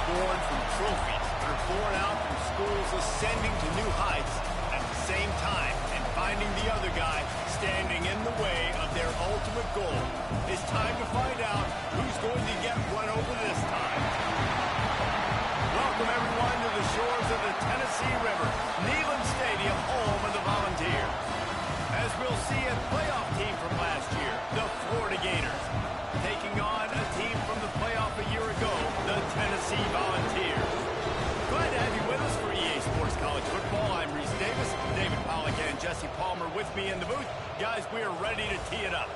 born from trophies. They're born out from schools ascending to new heights at the same time and finding the other guy standing in the way of their ultimate goal. It's time to find out who's going to get one over this time. Welcome, everyone, to the shores of the Tennessee River, Neyland Stadium, home of the Volunteers. As we'll see a playoff team from last year, the Florida Gators, taking on a team from the playoff a year ago, the Tennessee Volunteers. Glad to have you with us for EA Sports College Football. I'm Reese Davis, David Pollack and Jesse Palmer with me in the booth. Guys, we are ready to tee it up.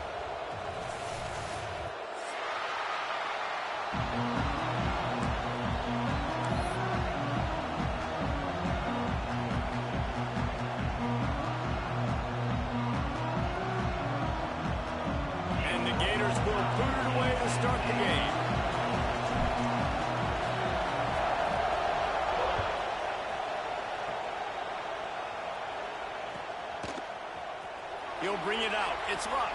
And the Gators will put it away to start the game. He'll bring it out. It's Luck.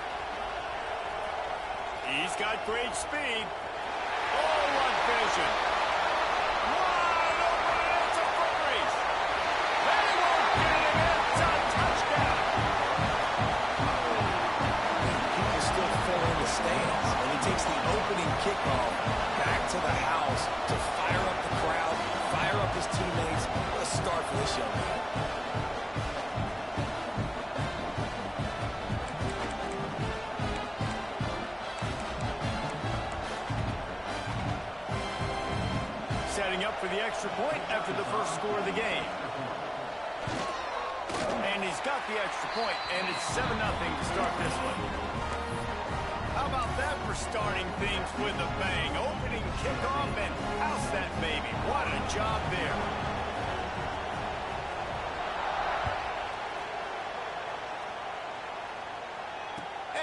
He's got great speed. Oh, what vision. Wide open. It's a foot race. They won't get it. It's a touchdown. People still fill in the stands, and he takes the opening kickoff back to the house to fire up the crowd, fire up his teammates. What a start for this young man. Setting up for the extra point after the first score of the game. And he's got the extra point, and it's 7-0 to start this one. How about that for starting things with a bang? Opening kickoff and house that baby. What a job there.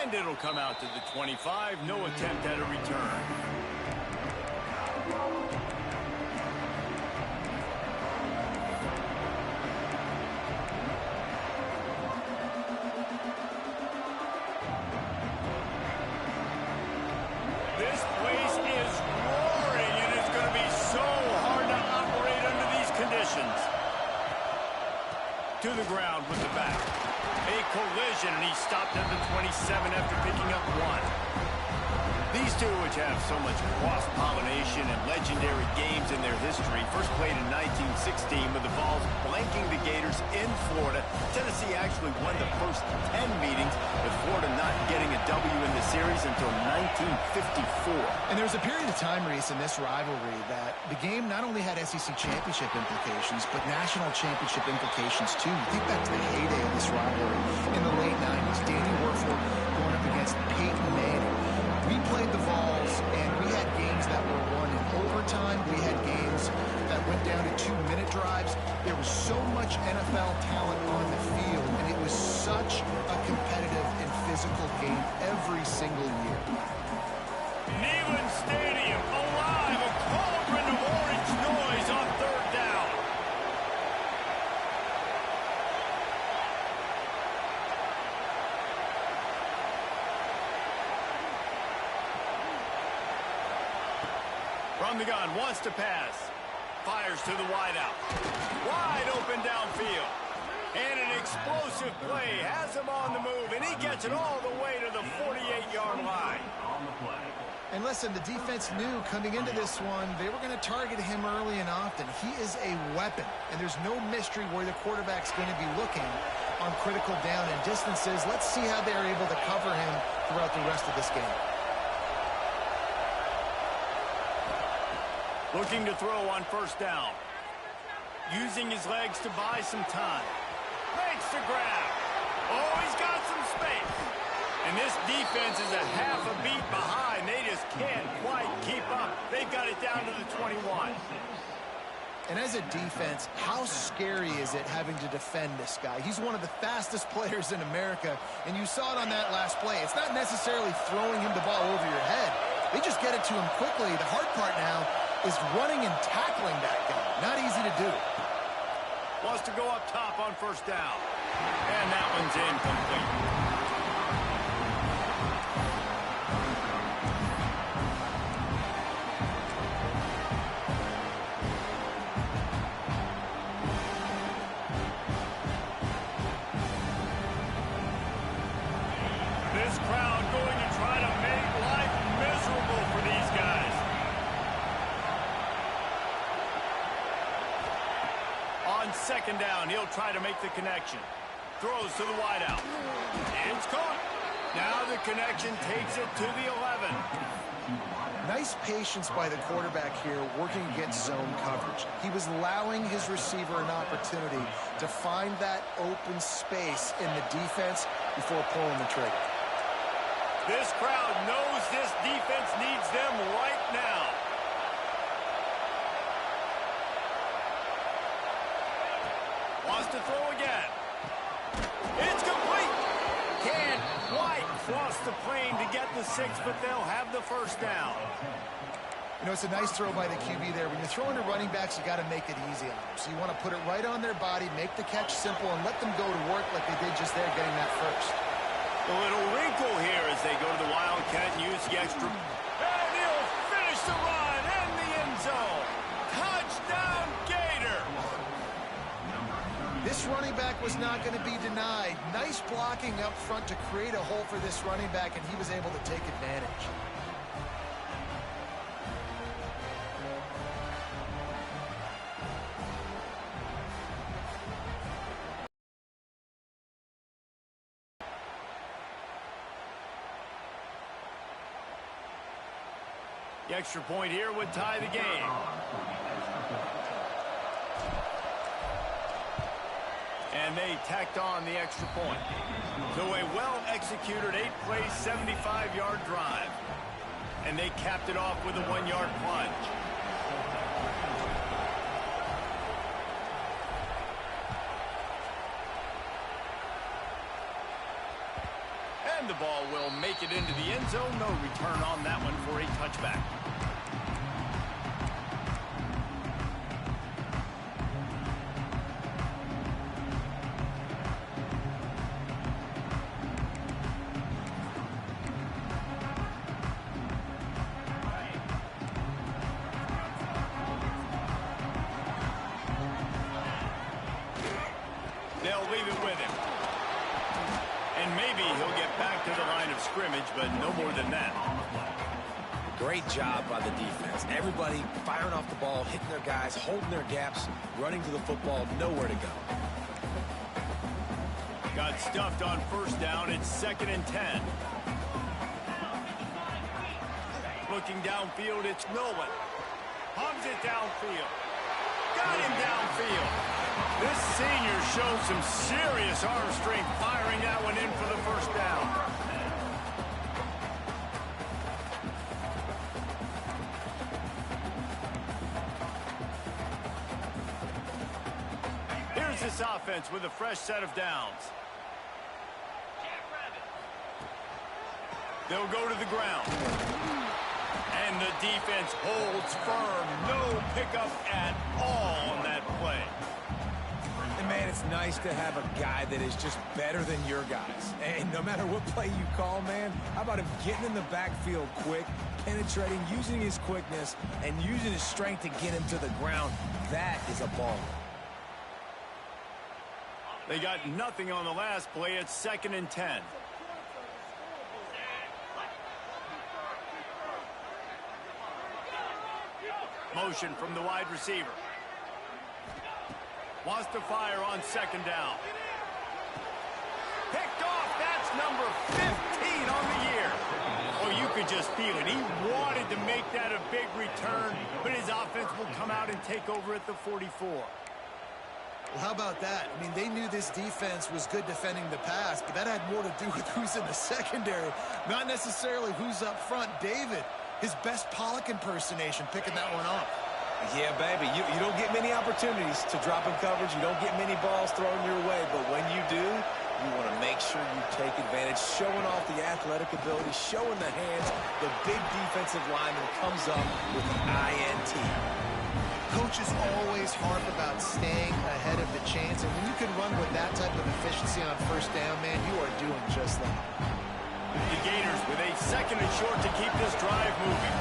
And it'll come out to the 25. No attempt at a return. This place is roaring, and it's going to be so hard to operate under these conditions. To the ground with the back. A collision, and he stopped at the 27 after picking up one. These two, which have so much cross-pollination and legendary games in their history, first played in 1916 with the Vols blanking the Gators in Florida. Tennessee actually won the first 10 meetings, with Florida not getting a W in the series until 1954. And there was a period of time, Reese, in this rivalry that the game not only had SEC championship implications, but national championship implications, too. You think back to the heyday of this rivalry in the late 90s. Danny Werfel going up against Peyton Manning. We played the Vols, and we had games that were won in overtime. We had games that went down to 2-minute drives. There was so much NFL talent on the field, and it was such a competitive and physical game every single year. Neyland Stadium alive, a cauldron of orange noise on third down. From the gun, wants to pass. Fires to the wideout. Wide open downfield. And an explosive play has him on the move, and he gets it all the way to the 48-yard line. And listen, the defense knew coming into this one, they were going to target him early and often. He is a weapon, and there's no mystery where the quarterback's going to be looking on critical down and distances. Let's see how they're able to cover him throughout the rest of this game. Looking to throw on first down. Using his legs to buy some time. Makes the grab. Oh, he's got some space. And this defense is a half a beat behind. They just can't quite keep up. They've got it down to the 21. And as a defense, how scary is it having to defend this guy? He's one of the fastest players in America, and you saw it on that last play. It's not necessarily throwing him the ball over your head. They just get it to him quickly. The hard part now is running and tackling that guy. Not easy to do. Wants to go up top on first down. And that one's incomplete. this crowd going to try to make life miserable for these guys. On second down, he'll try to make the connection. Throws to the wideout. It's caught. Now the connection takes it to the 11. Nice patience by the quarterback here working against zone coverage. He was allowing his receiver an opportunity to find that open space in the defense before pulling the trigger. This crowd knows this defense needs them right now. Wants to throw again. It's complete. Can White cross the plane to get the 6, but they'll have the first down. You know, it's a nice throw by the QB there. When you're throwing to running backs, you got to make it easy on them. So you want to put it right on their body, make the catch simple, and let them go to work like they did just there getting that first. A little wrinkle here as they go to the Wildcat and use the extra. And he'll finish the run in the end zone. Touchdown, Gator. This running back was not going to be denied. Nice blocking up front to create a hole for this running back, and he was able to take advantage. The extra point here would tie the game. And they tacked on the extra point. So a well-executed 8-play, 75-yard drive. And they capped it off with a 1-yard plunge. And the ball will make it into the end zone. No return on that one for a touchback. They'll leave it with him. And maybe he'll get back to the line of scrimmage, but no more than that. Great job by the defense. Everybody firing off the ball, hitting their guys, holding their gaps, running to the football, nowhere to go. Got stuffed on first down. It's 2nd and 10. Looking downfield, it's Nolan. Hums it downfield. Got him downfield. This senior showed some serious arm strength firing that one in for the first down. Here's this offense with a fresh set of downs. They'll go to the ground. And the defense holds firm. No pickup at all on that play. And, man, it's nice to have a guy that is just better than your guys. And no matter what play you call, man, how about him getting in the backfield quick, penetrating, using his quickness, and using his strength to get him to the ground. That is a ball. They got nothing on the last play. It's 2nd and 10. Motion from the wide receiver. Wants to fire on 2nd down. Picked off. That's number 15 on the year. Oh, you could just feel it. He wanted to make that a big return, but his offense will come out and take over at the 44. Well, how about that? I mean, they knew this defense was good defending the pass, but that had more to do with who's in the secondary, not necessarily who's up front. David, his best Pollock impersonation, picking that one off. Yeah, baby, you don't get many opportunities to drop in coverage. You don't get many balls thrown your way, but when you do, you want to make sure you take advantage, showing off the athletic ability, showing the hands. The big defensive lineman comes up with the INT. Coaches always harp about staying ahead of the chains, and when you can run with that type of efficiency on first down, man, you are doing just that. The Gators with a 2nd and short to keep this drive moving.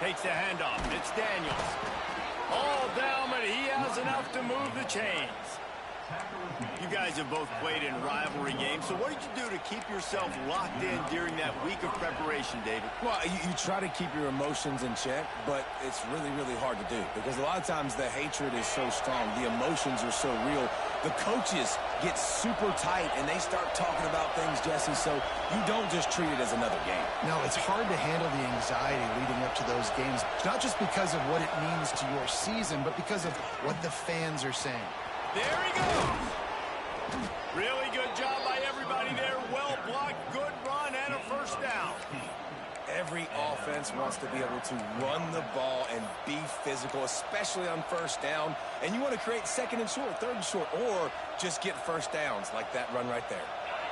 Takes the handoff. It's Daniels. All down, but he enough to move the chains. You guys have both played in rivalry games, so what did you do to keep yourself locked in during that week of preparation, David? Well, you try to keep your emotions in check, but it's really, really hard to do because a lot of times the hatred is so strong. The emotions are so real. The coaches get super tight, and they start talking about things, Jesse, so you don't just treat it as another game. No, it's hard to handle the anxiety leading up to those games, not just because of what it means to your season, but because of what the fans are saying. There he goes. Really good job by everybody there. Well blocked, good run, and a first down. Every offense wants to be able to run the ball and be physical, especially on first down. And you want to create second and short, third and short, or just get first downs like that run right there.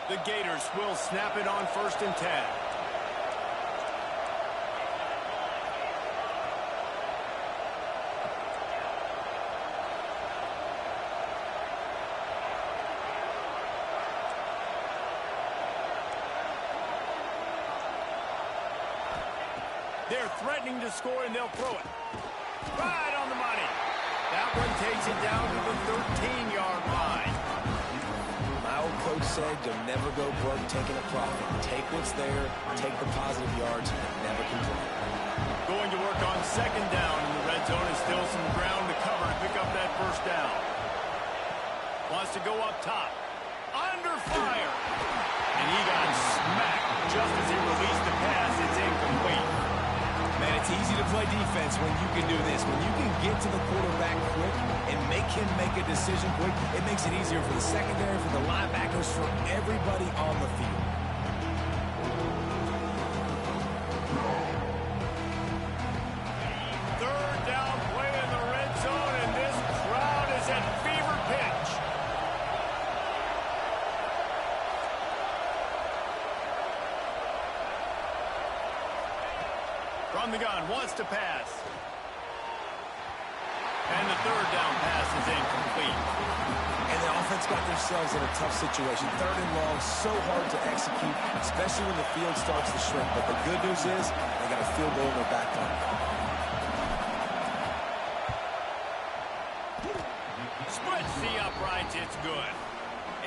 The Gators will snap it on 1st and 10. They're threatening to score, and they'll throw it. Right on the money. That one takes it down to the 13-yard line. My old coach said you'll never go broke taking a profit. Take what's there, take the positive yards, and never complain. Going to work on 2nd down in the red zone, and still some ground to cover to pick up that first down. Wants to go up top. Under fire. And he got smacked just as he released the pass. It's incomplete. Man, it's easy to play defense when you can do this. When you can get to the quarterback quick and make him make a decision quick, it makes it easier for the secondary, for the linebackers, for everybody on the field. Third down play in the red zone, and this crowd is at fever pitch. From the gun, wants to pass. And the 3rd down pass is incomplete. And the offense got themselves in a tough situation. 3rd and long, so hard to execute, especially when the field starts to shrink. But the good news is they got a field goal in their back pocket. Splits the uprights, it's good.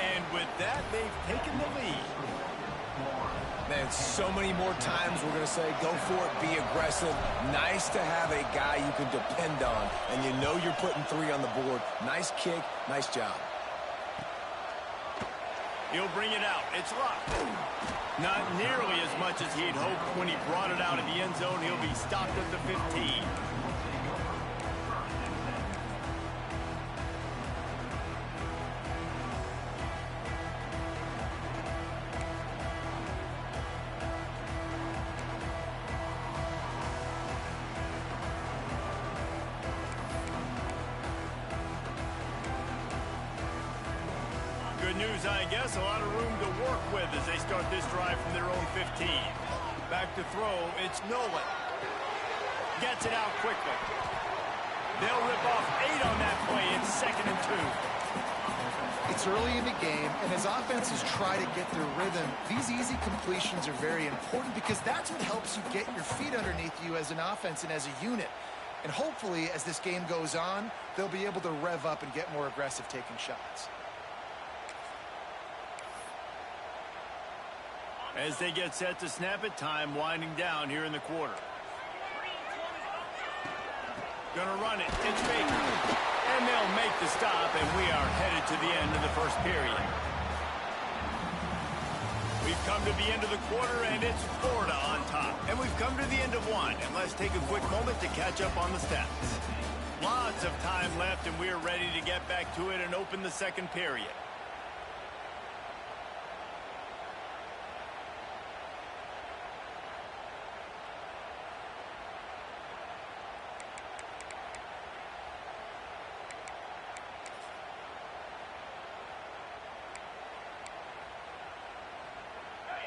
And with that, they've taken the lead. Man, so many more times we're going to say, go for it, be aggressive. Nice to have a guy you can depend on, and you know you're putting 3 on the board. Nice kick, nice job. He'll bring it out. It's locked. Not nearly as much as he'd hoped when he brought it out of the end zone. He'll be stopped at the 15. Good news, I guess. A lot of room to work with as they start this drive from their own 15. Back to throw. It's Nolan. Gets it out quickly. They'll rip off 8 on that play. It's 2nd and 2. It's early in the game, and as offenses try to get their rhythm, these easy completions are very important because that's what helps you get your feet underneath you as an offense and as a unit. And hopefully, as this game goes on, they'll be able to rev up and get more aggressive taking shots. As they get set to snap it, time winding down here in the quarter. Gonna run it. It's Baker. And they'll make the stop, and we are headed to the end of the first period. We've come to the end of the quarter, and it's Florida on top. And we've come to the end of one, and let's take a quick moment to catch up on the stats. Lots of time left, and we're ready to get back to it and open the second period.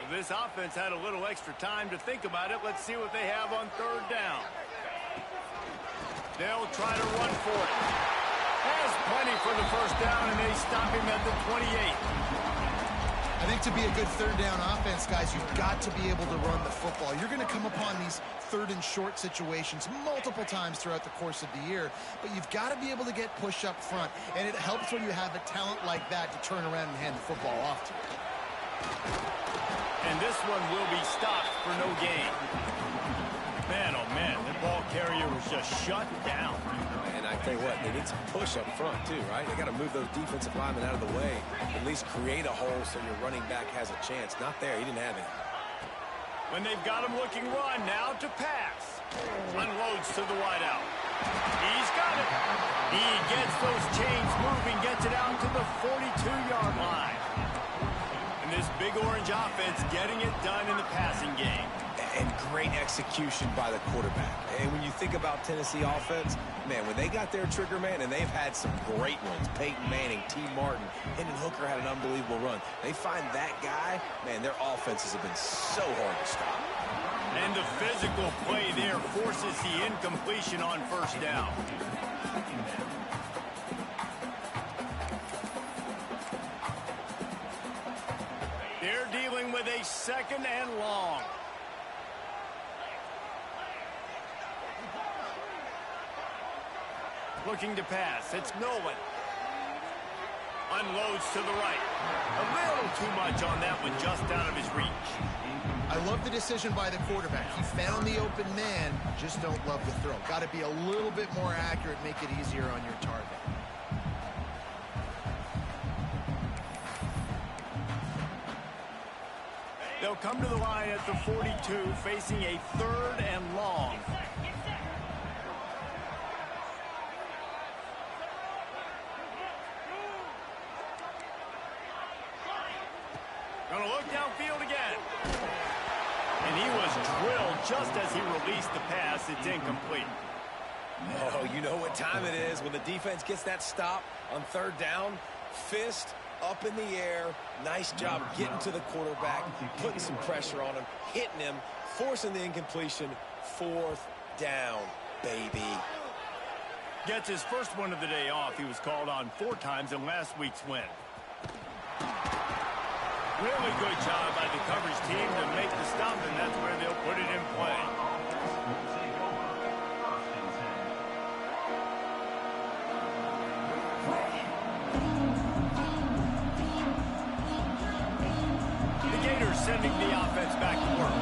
This offense had a little extra time to think about it. Let's see what they have on 3rd down. They'll try to run for it. Has plenty for the first down, and they stop him at the 28. I think to be a good third down offense, guys, you've got to be able to run the football. You're going to come upon these third and short situations multiple times throughout the course of the year, but you've got to be able to get push up front, and it helps when you have a talent like that to turn around and hand the football off to you. And this one will be stopped for no gain. Man, oh man, the ball carrier was just shut down. And I tell you what, they need some push up front too, right? They got to move those defensive linemen out of the way, at least create a hole so your running back has a chance. Not there, he didn't have it. When they've got him looking run, now to pass. Unloads to the wideout. He's got it. He gets those chains moving, gets it out to the 42-yard line. And this big orange offense getting it done in the passing game. And great execution by the quarterback. And when you think about Tennessee offense, man, when they got their trigger man, and they've had some great ones, Peyton Manning, T. Martin, Hendon Hooker had an unbelievable run. They find that guy, man, their offenses have been so hard to stop. And the physical play there forces the incompletion on first down. They're dealing with a second and long. Looking to pass. It's Nolan. Unloads to the right. A little too much on that one, just out of his reach. I love the decision by the quarterback. He found the open man, just don't love the throw. Got to be a little bit more accurate, make it easier on your target. They'll come to the line at the 42, facing a third and long. Gonna look downfield again. And he was drilled just as he released the pass. It's incomplete. Oh, you know what time it is when the defense gets that stop on third down. Fist up in the air. Nice job getting to the quarterback, putting some pressure on him, hitting him, forcing the incompletion. Fourth down, baby. Gets his first one of the day off. He was called on 4 times in last week's win. Really good job by the coverage team to make the stop, and that's where they'll put it in play. The Gators sending the offense back to work.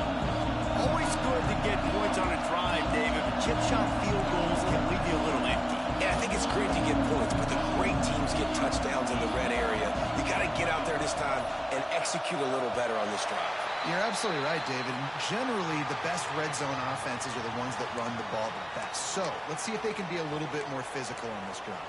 Always good to get points on a drive, David, but chip shot field goals can leave you a little empty. Yeah, I think it's great to get points, but the great teams get touchdowns in the red area. You got to get out there this time and execute a little better on this drive. You're absolutely right, David. Generally, the best red zone offenses are the ones that run the ball the best. So, let's see if they can be a little bit more physical on this drive.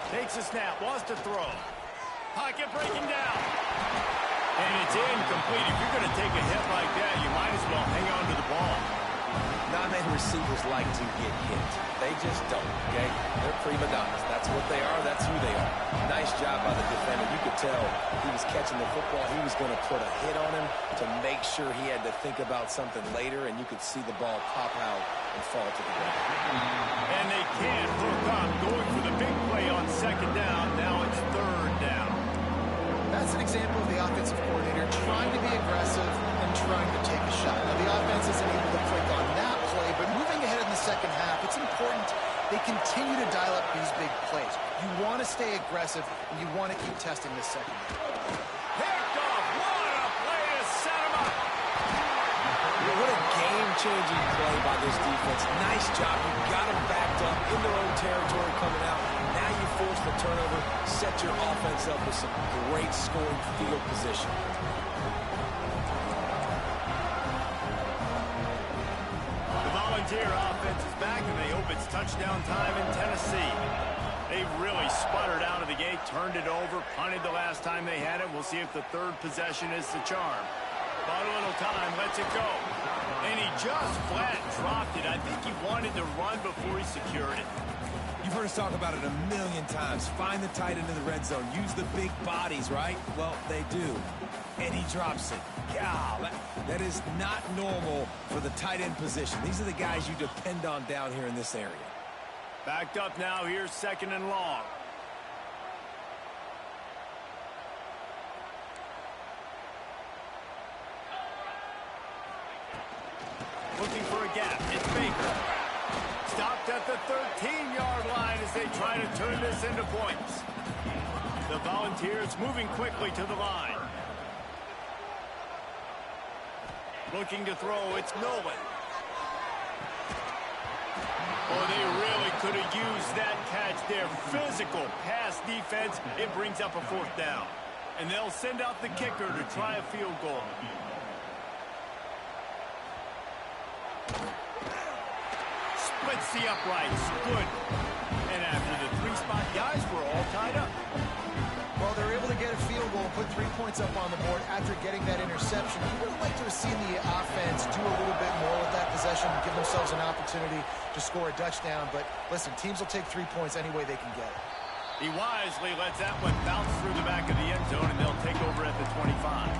Takes a snap, wants to throw. Pocket breaking down. And it's incomplete. If you're going to take a hit like that, you might as well hang on to the ball. Not many receivers like to get hit. They just don't, okay? They're prima donnas. That's what they are. That's who they are. Nice job by the defender. You could tell he was catching the football. He was going to put a hit on him to make sure he had to think about something later, and you could see the ball pop out and fall to the ground. And they can't hook up, going for the big play on second down. Now it's third down. That's an example of the offensive coordinator trying to be aggressive and trying to take a shot. Now, the offense isn't able to click on that play, but moving ahead in the second half, it's important they continue to dial up these big plays. You want to stay aggressive, and you want to keep testing this second half. Picked off. What a play to set him up. What a game-changing play by this defense. Nice job. You got them backed up in their own territory coming out. Now you force the turnover, set your offense up with some great scoring field position. The Volunteer offense is back, and they hope it's touchdown time in Tennessee. They really sputtered out of the gate, turned it over, punted the last time they had it. We'll see if the third possession is the charm. Bought a little time, lets it go. And he just flat dropped it. I think he wanted to run before he secured it. You've heard us talk about it a million times. Find the tight end in the red zone. Use the big bodies, right? Well, they do. And he drops it. God, that is not normal for the tight end position. These are the guys you depend on down here in this area. Backed up now. Here's 2nd and long. Looking for a gap. It's Baker. Stopped at the 13-yard line as they try to turn this into points. The Volunteers moving quickly to the line. Looking to throw. It's Nolan. Oh, they really could have used that catch there. Physical pass defense. It brings up a 4th down. And they'll send out the kicker to try a field goal. Splits the uprights. Good. And after the 3-spot guys were all tied up. Well, they're able to get a field goal and put 3 points up on the board after getting that interception. You would have liked to have seen the offense do a little bit more with that possession and give themselves an opportunity to score a touchdown. But listen, teams will take 3 points any way they can get it. He wisely lets that one bounce through the back of the end zone, and they'll take over at the 25.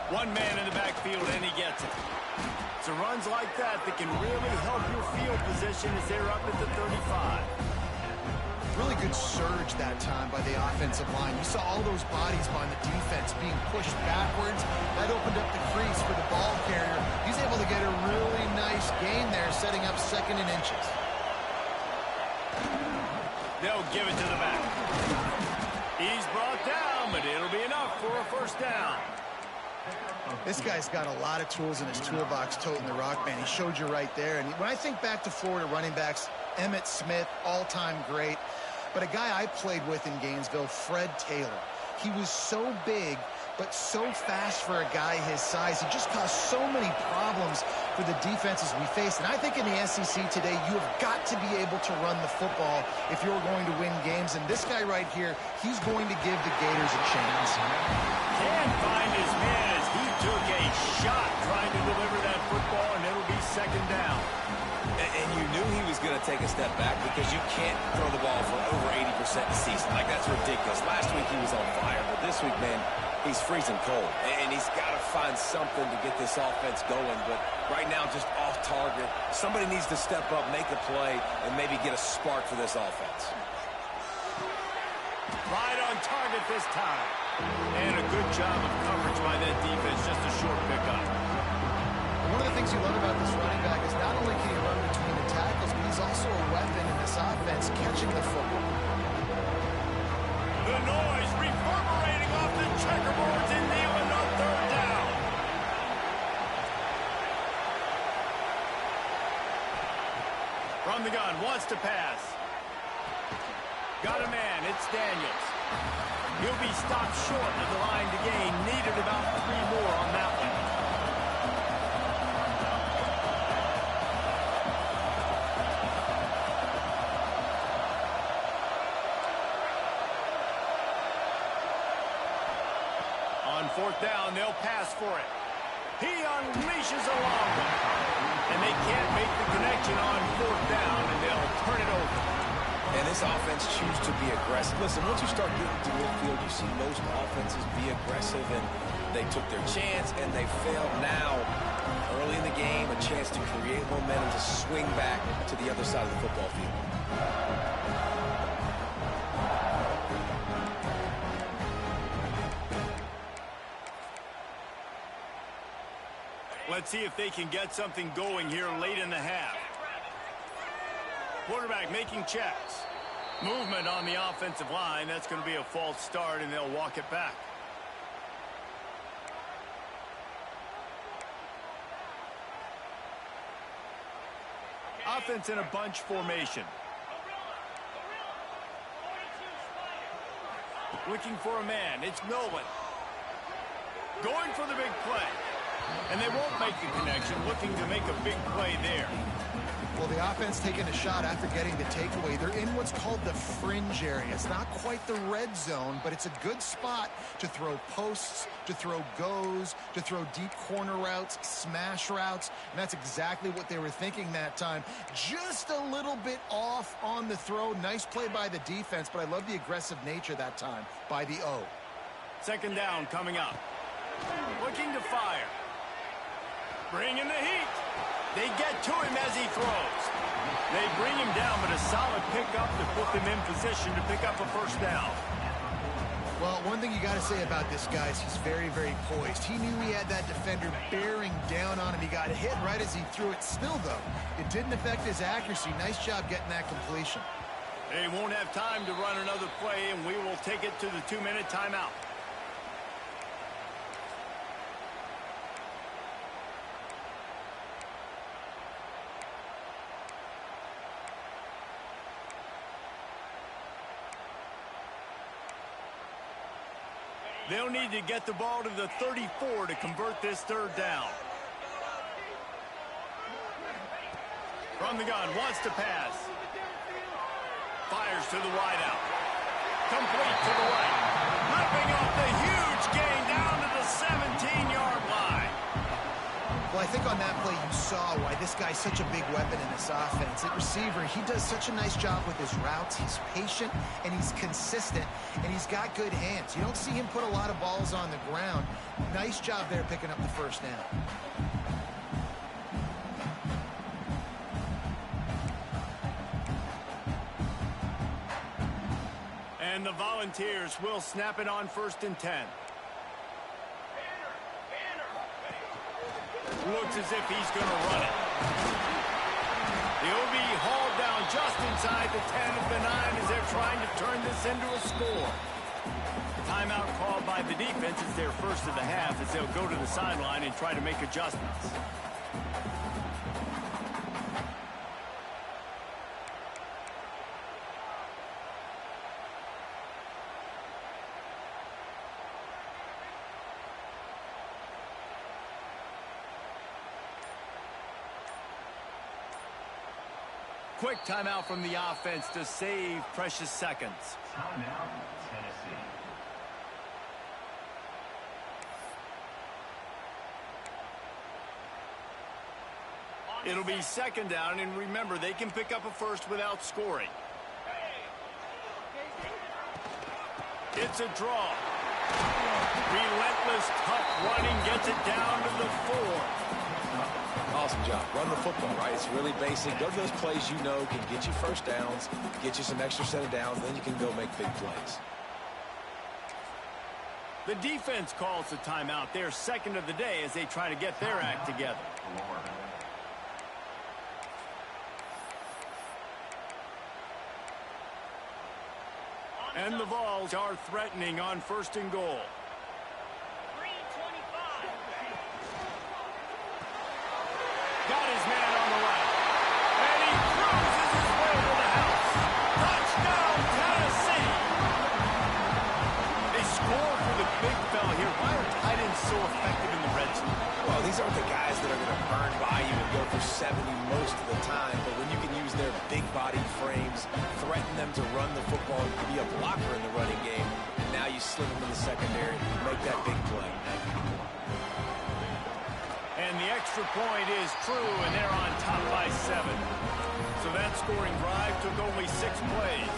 One man in the backfield, and he gets it. So runs like that can really help your field position as they're up at the 35. Really good surge that time by the offensive line. You saw all those bodies behind the defense being pushed backwards. That opened up the crease for the ball carrier. He's able to get a really nice gain there, setting up 2nd and inches. They'll give it to the back. He's brought down, but it'll be enough for a 1st down. This guy's got a lot of tools in his toolbox toting the rock, man. He showed you right there. And when I think back to Florida running backs, Emmitt Smith, all-time great. But a guy I played with in Gainesville, Fred Taylor. He was so big, but so fast for a guy his size. He just caused so many problems for the defenses we faced. And I think in the SEC today, you have got to be able to run the football if you're going to win games. And this guy right here, he's going to give the Gators a chance. Can't find his man as he took a shot trying to deliver that football, and it'll be 2nd down. And you knew he was going to take a step back because you can't throw the ball for over 80% a season. Like, that's ridiculous. Last week he was on fire, but this week, man, he's freezing cold. And he's got to find something to get this offense going. But right now, just off target. Somebody needs to step up, make a play, and maybe get a spark for this offense. Right on target this time. And a good job of coverage by that defense. Just a short pickup. One of the things you love about this running back is not only can he run between the tackles, but he's also a weapon in this offense, catching the football. The noise reverberating off the checkerboards in Neyland on 3rd down. From the gun, wants to pass. Got a man, it's Daniels. He'll be stopped short of the line to gain. Needed about 3 more on that one. On 4th down, they'll pass for it. He unleashes a long one. And they can't make the connection on 4th down, and they'll turn it over. And this offense chooses to be aggressive. Listen, once you start getting to midfield, you see most offenses be aggressive, and they took their chance, and they failed. Now, early in the game, a chance to create momentum to swing back to the other side of the football field. Let's see if they can get something going here late in the half. Quarterback making checks. Movement on the offensive line. That's going to be a false start, and they'll walk it back. Offense in a bunch formation. Looking for a man. It's Nolan. Going for the big play. And they won't make the connection, looking to make a big play there. Well, the offense taking a shot after getting the takeaway. They're in what's called the fringe area. It's not quite the red zone, but it's a good spot to throw posts, to throw goes, to throw deep corner routes, smash routes, and that's exactly what they were thinking that time. Just a little bit off on the throw. Nice play by the defense, but I love the aggressive nature that time by the O. Second down coming up. Looking to fire. Bringing the heat. They get to him as he throws. They bring him down, but a solid pickup to put them in position to pick up a first down. Well, one thing you got to say about this guy is he's very, very poised. He knew he had that defender bearing down on him. He got hit right as he threw it. Still, though, it didn't affect his accuracy. Nice job getting that completion. They won't have time to run another play, and we will take it to the 2-minute timeout. They'll need to get the ball to the 34 to convert this third down. From the gun, wants to pass. Fires to the wideout. Complete to the right. Ripping off the huge gain down to the 17-yard line. Well, I think on that play you saw why this guy's such a big weapon in this offense. At receiver, he does such a nice job with his routes. He's patient, and he's consistent, and he's got good hands. You don't see him put a lot of balls on the ground. Nice job there picking up the first down. And the Volunteers will snap it on 1st and 10. Looks as if he's going to run it. The OB hauled down just inside the 10 of the 9 as they're trying to turn this into a score. Timeout called by the defense is their first of the half as they'll go to the sideline and try to make adjustments. Quick timeout from the offense to save precious seconds. Timeout, Tennessee. It'll be second down, and remember, they can pick up a first without scoring. It's a draw. Relentless, tough running gets it down to the 4. Awesome job. Run the football, right? It's really basic. Go to those plays you know can get you first downs, get you some extra set of downs, then you can go make big plays. The defense calls the timeout. They're second of the day as they try to get their act together. And the Vols are threatening on 1st and goal. Got his man on the right. And he cruises his way to the house. Touchdown, Tennessee. They score for the big fella here. Why are tight ends so effective in the red zone? Well, these aren't the guys that are going to burn by you and go for 70 most of the time, but when you can use their big body frames, threaten them to run the football and be a blocker in the running game, and now you slip them in the secondary, make that big play. And the extra point is true, and they're on top by 7. So that scoring drive took only 6 plays.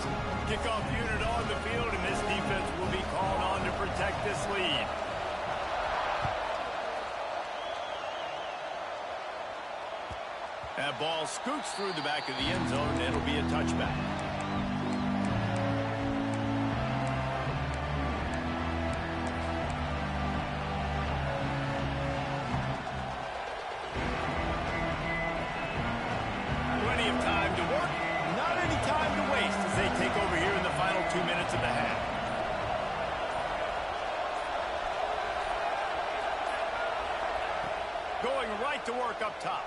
Kickoff unit on the field, and this defense will be called on to protect this lead. That ball scoots through the back of the end zone, and it'll be a touchback. Plenty of time to work, not any time to waste as they take over here in the final 2 minutes of the half. Going right to work up top.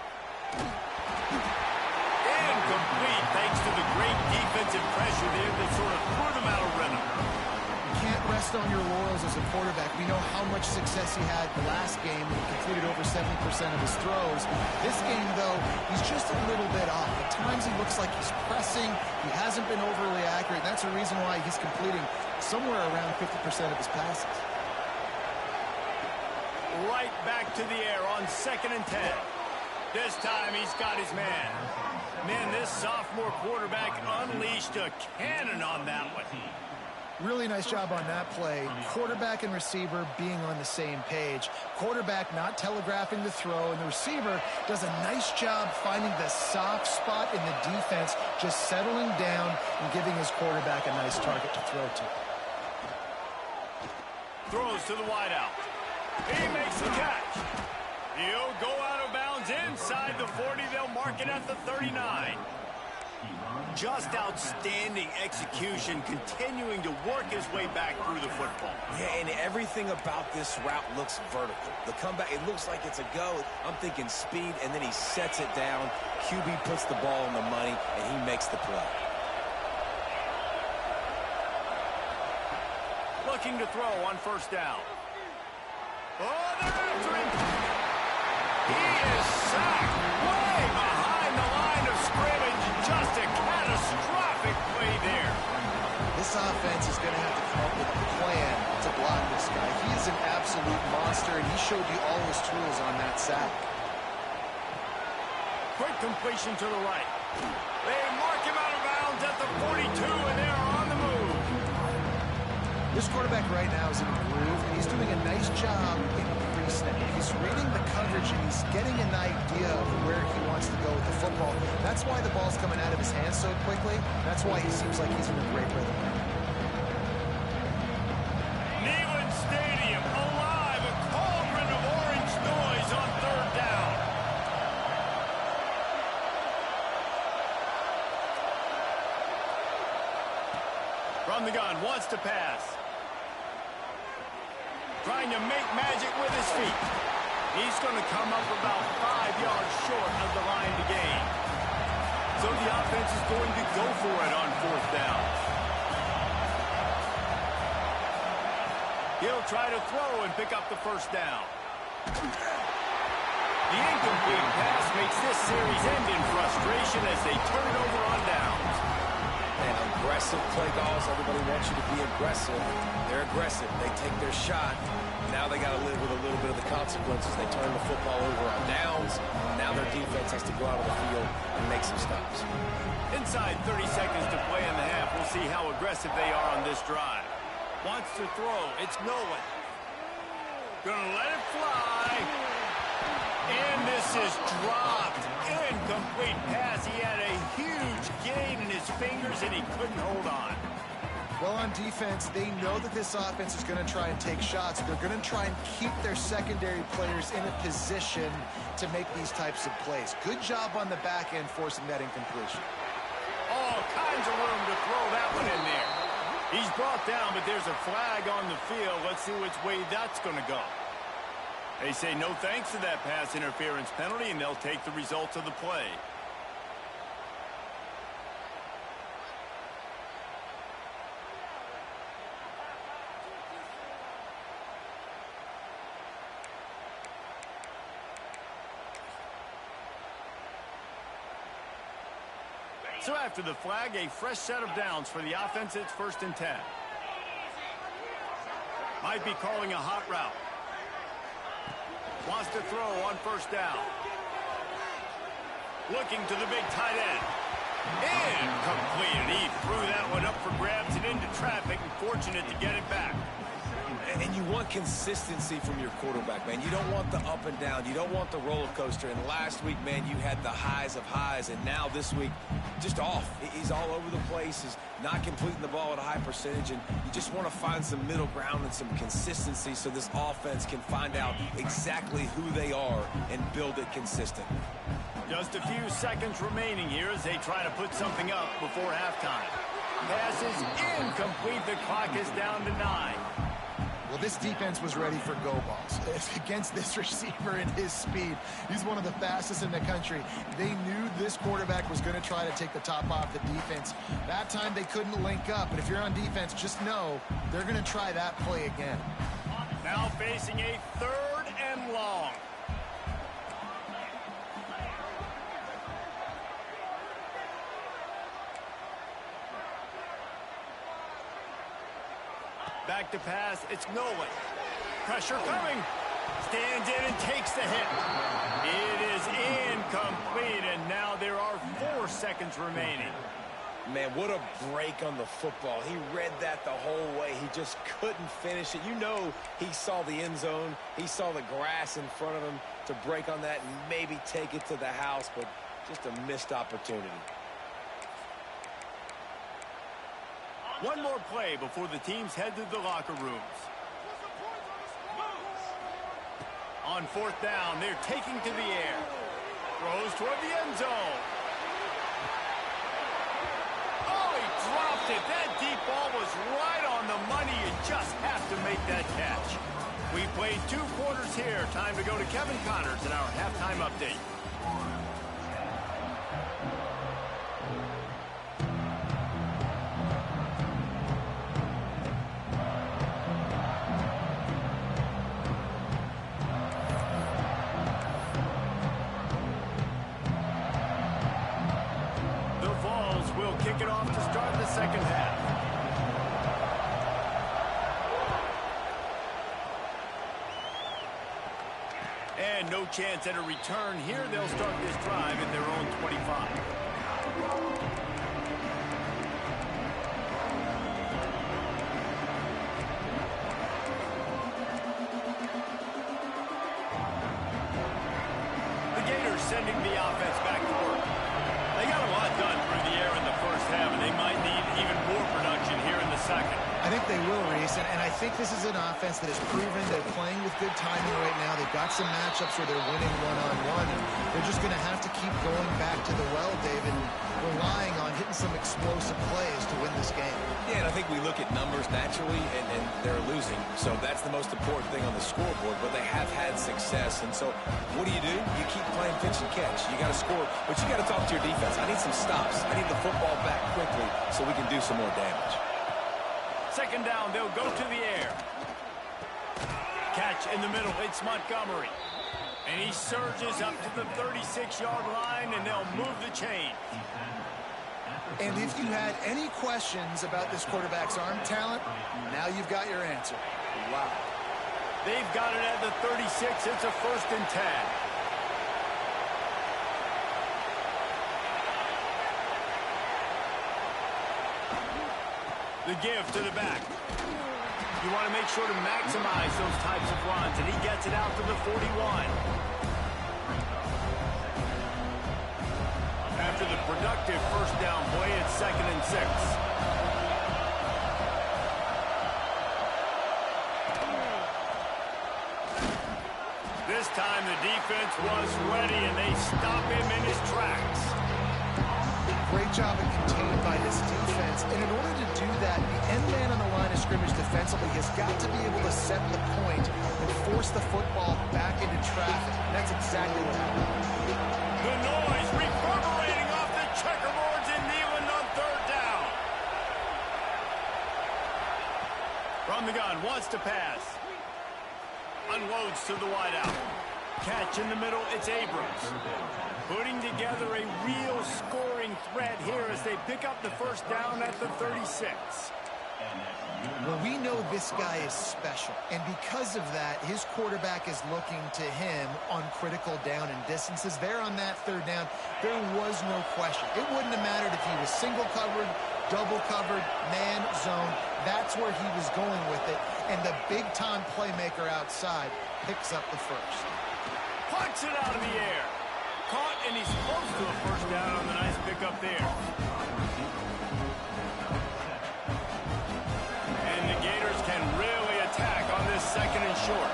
Incomplete thanks to the great defensive pressure there that sort of threw them out of rhythm. You can't rest on your laurels as a quarterback. We know how much success he had the last game when he completed over 70% of his throws. This game, though, he's just a little bit off. At times he looks like he's pressing. He hasn't been overly accurate. That's a reason why he's completing somewhere around 50% of his passes. Right back to the air on 2nd and 10. This time he's got his man. Man, this sophomore quarterback unleashed a cannon on that one. Really nice job on that play. Quarterback and receiver being on the same page. Quarterback not telegraphing the throw, and the receiver does a nice job finding the soft spot in the defense, just settling down and giving his quarterback a nice target to throw to. Throws to the wideout. He makes the catch. He'll go out of bounds inside the 40. They'll mark it at the 39. Just outstanding execution, continuing to work his way back through the football. Yeah, and everything about this route looks vertical. The comeback, it looks like it's a go. I'm thinking speed, and then he sets it down. QB puts the ball on the money, and he makes the play. Looking to throw on 1st down. Oh, they're after him. He is sacked way behind the line of scrimmage. Just a catastrophic play there. This offense is going to have to come up with a plan to block this guy. He is an absolute monster, and he showed you all his tools on that sack. Quick completion to the right. They mark him out of bounds at the 42, and they're on the move. This quarterback right now is in a groove, and he's doing a nice job in pre-snap. He's reading the coverage, and he's getting an idea of where he wants to go with the football. That's why the ball's coming out of his hands so quickly. That's why he seems like he's in a great rhythm. Neyland Stadium alive, a cauldron of orange noise on 3rd down. From the gun, wants to pass. Trying to make magic with his feet. He's going to come up about 5 yards short of the line to gain. So the offense is going to go for it on 4th down. He'll try to throw and pick up the 1st down. The incomplete pass makes this series end in frustration as they turn it over on downs. And aggressive play calls. Everybody wants you to be aggressive. They're aggressive. They take their shot. Now they got to live with a little bit of the consequences. They turn the football over on downs. Now their defense has to go out of the field and make some stops. Inside 30 seconds to play in the half. We'll see how aggressive they are on this drive. Wants to throw. It's Nolan. Gonna let it fly. And this is dropped. Incomplete pass. He had a huge gain in his fingers, and he couldn't hold on. Well, on defense, they know that this offense is going to try and take shots. They're going to try and keep their secondary players in a position to make these types of plays. Good job on the back end forcing that incompletion. All kinds of room to throw that one in there. He's brought down, but there's a flag on the field. Let's see which way that's going to go. They say no thanks to that pass interference penalty, and they'll take the results of the play. So after the flag, a fresh set of downs for the offense. It's 1st and 10. Might be calling a hot route. Wants to throw on 1st down. Looking to the big tight end. Incomplete. He threw that one up for grabs and into traffic, and fortunate to get it back. And you want consistency from your quarterback, man. You don't want the up and down. You don't want the roller coaster. And last week, man, you had the highs of highs. And now this week, just off. He's all over the place. He's not completing the ball at a high percentage. And you just want to find some middle ground and some consistency so this offense can find out exactly who they are and build it consistent. Just a few seconds remaining here as they try to put something up before halftime. Pass is incomplete. The clock is down to 9. Well, this defense was ready for go balls. Against this receiver and his speed, he's one of the fastest in the country. They knew this quarterback was going to try to take the top off the defense. That time they couldn't link up, but if you're on defense, just know they're going to try that play again. Now facing a 3rd and long. back to pass. It's Nolan. Pressure coming. Stands in and takes the hit. It is incomplete, and now there are 4 seconds remaining. Man, what a break on the football. He read that the whole way. He just couldn't finish it. You know he saw the end zone. He saw the grass in front of him to break on that and maybe take it to the house, but just a missed opportunity. One more play before the teams head to the locker rooms. On 4th down, they're taking to the air. Throws toward the end zone. Oh, he dropped it. That deep ball was right on the money. You just have to make that catch. We played 2 quarters here. Time to go to Kevin Connors in our halftime update. Kick it off to start the second half. And no chance at a return here. They'll start this drive at their own 25. The Gators sending the offense back to work. They got a lot done through the air in the first half, and they might need even more production here in the second. I think they will, Reese, and I think this is an offense that has proven they're playing with good timing right now. They've got some matchups where they're winning one-on-one, and they're just going to have to keep going back to the well, David, and relying on hitting some explosive plays to win this game. Yeah, and I think we look at numbers naturally, and they're losing, so that's the most important thing on the scoreboard, but they have had success, and so what do? You keep playing pitch and catch. You got to score, but you got to talk to your defense. I need some stops. I need the football back quickly so we can do some more damage. Second down, they'll go to the air. Catch in the middle, it's Montgomery. And he surges up to the 36-yard line, and they'll move the chain. And if you had any questions about this quarterback's arm talent, now you've got your answer. Wow. They've got it at the 36. It's a 1st and 10. The give to the back. You want to make sure to maximize those types of runs, and he gets it out to the 41. After the productive first down play, it's 2nd and 6. This time the defense was ready, and they stop him in his tracks. Great job at contained by this defense. And in order to do that, the end man on the line of scrimmage defensively has got to be able to set the point and force the football back into traffic. And that's exactly what happened. The noise reverberating off the checkerboards in Neyland on 3rd down. From the gun, wants to pass. Unloads to the wideout. Catch in the middle, it's Abrams. Putting together a real scoring threat here as they pick up the first down at the 36. Well, we know this guy is special, and because of that, his quarterback is looking to him on critical down and distances. There on that 3rd down, there was no question. It wouldn't have mattered if he was single covered, double covered, man, zone. That's where he was going with it, and the big-time playmaker outside picks up the first. Punts it out of the air. Caught, and he's close to a first down on the nice pickup there. And the Gators can really attack on this 2nd and short.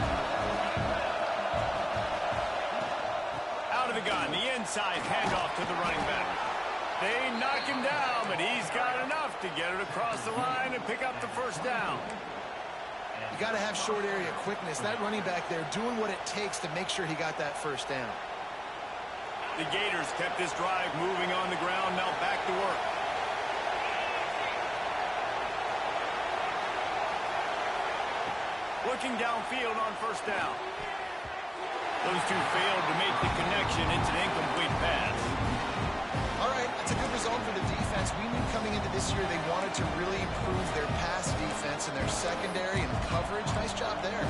Out of the gun, the inside handoff to the running back. They knock him down, but he's got enough to get it across the line and pick up the first down. You got to have short area quickness. That running back there doing what it takes to make sure he got that first down. The Gators kept this drive moving on the ground, now back to work. Looking downfield on first down. Those two failed to make the connection. It's an incomplete pass. All right, that's a good result. result for the defense. We knew coming into this year they wanted to really improve their pass defense and their secondary and coverage. Nice job there.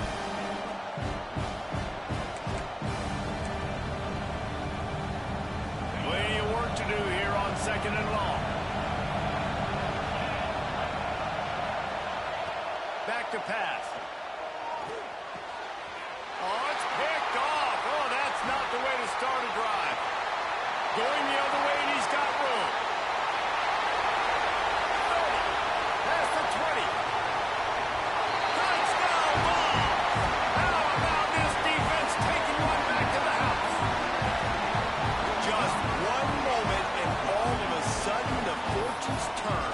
Plenty of work to do here on 2nd and long. Back to pass. Oh, it's picked off. Oh, that's not the way to start a drive. Going the other way, and he's got room. 30. Past the 20. Touchdown ball. How about this defense taking one back to the house? Just one moment, and all of a sudden, the fortunes turn.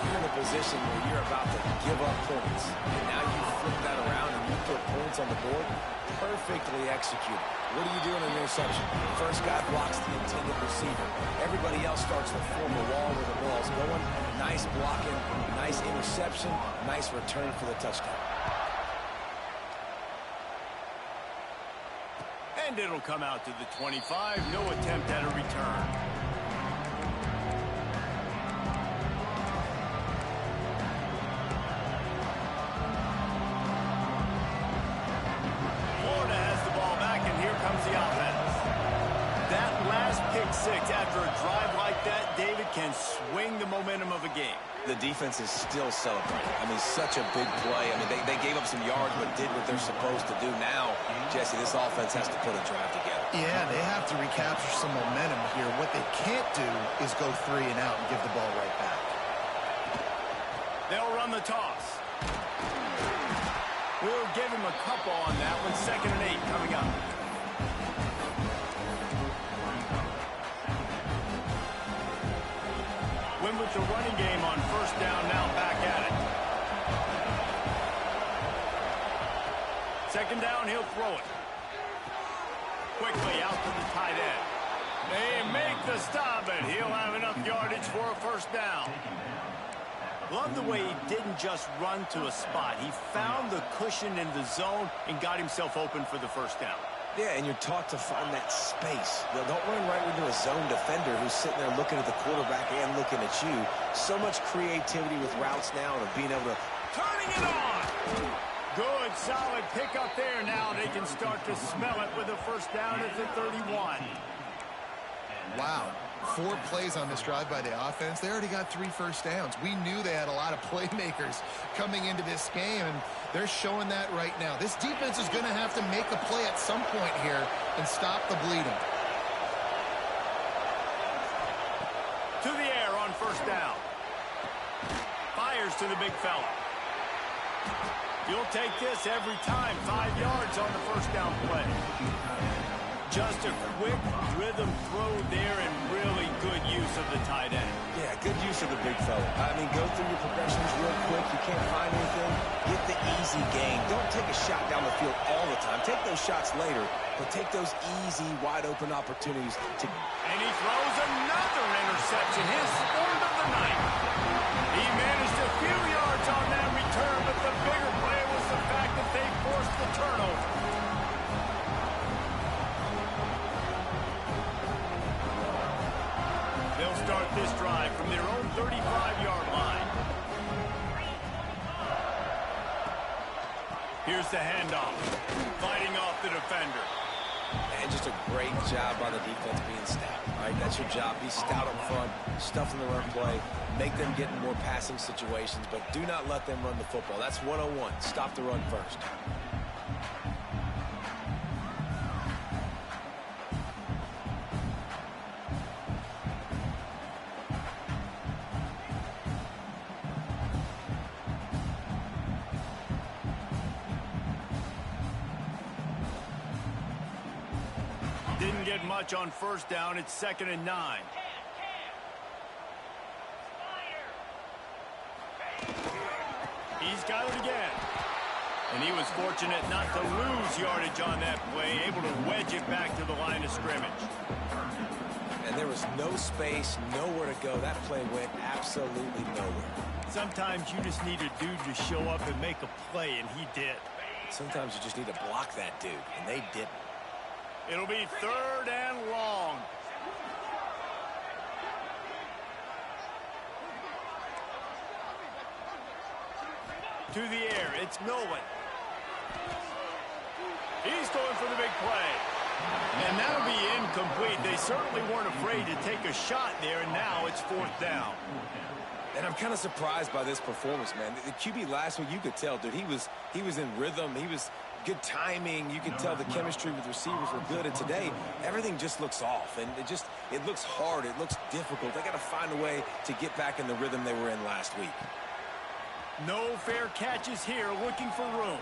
You're in a position where you're about to give up points. And now you flip that around and you put points on the board. Perfectly executed. What do you do in an interception? First guy blocks the intended receiver. Everybody else starts to form a wall where the ball's going. Nice blocking, nice interception, nice return for the touchdown. And it'll come out to the 25. No attempt at a return. Florida has the ball back, and here comes the offense. That last pick six after a drive like that, David, can swing the momentum of a game. The defense is still celebrating. I mean, such a big play. I mean, they gave up some yards but did what they're supposed to do. Now, Jesse, this offense has to put a drive together. Yeah, they have to recapture some momentum here. What they can't do is go 3 and out and give the ball right back. They'll run the toss. We'll give him a couple on that one. 2nd and 8 coming up. Win with the running game on 1st down, now back at it. 2nd down, he'll throw it. Quickly out to the tight end. They make the stop, and he'll have enough yardage for a 1st down. Love the way he didn't just run to a spot. He found the cushion in the zone and got himself open for the 1st down. Yeah, and you're taught to find that space. Don't run right into a zone defender who's sitting there looking at the quarterback and looking at you. So much creativity with routes now and being able to... Turning it on! Good, solid pickup there. Now they can start to smell it with a 1st down at the 31. Wow. 4 plays on this drive by the offense. They already got 3 1st downs. We knew they had a lot of playmakers coming into this game, and they're showing that right now. This defense is going to have to make a play at some point here and stop the bleeding. To the air on 1st down. Fires to the big fella. You'll take this every time. 5 yards on the 1st down play. Just a quick rhythm throw there and really good use of the tight end. Yeah, good use of the big fella. I mean, go through your progressions real quick. You can't find anything. Get the easy gain. Don't take a shot down the field all the time. Take those shots later, but take those easy, wide-open opportunities to... And he throws another interception. His 4th of the night. He managed a few yards on that return, but the bigger play was the fact that they forced the turnover. They'll start this drive from their own 35-yard line. Here's the handoff. Fighting off the defender. And just a great job by the defense being stout. All right, that's your job. Be stout up front, stuff in the run play, make them get in more passing situations, but do not let them run the football. That's 101. Stop the run first. Didn't get much on 1st down. It's 2nd and 9. He's got it again. And he was fortunate not to lose yardage on that play, able to wedge it back to the line of scrimmage. And there was no space, nowhere to go. That play went absolutely nowhere. Sometimes you just need a dude to show up and make a play, and he did. Sometimes you just need to block that dude, and they didn't. It'll be 3rd and long. through the air. It's Nolan. He's going for the big play. And that'll be incomplete. They certainly weren't afraid to take a shot there, and now it's 4th down. And I'm kind of surprised by this performance, man. The QB last week, you could tell, dude, he was in rhythm. He was good timing. You could tell the chemistry with receivers were good. And today, everything just looks off. And it looks hard. It looks difficult. They got to find a way to get back in the rhythm they were in last week. No fair catches here, looking for room.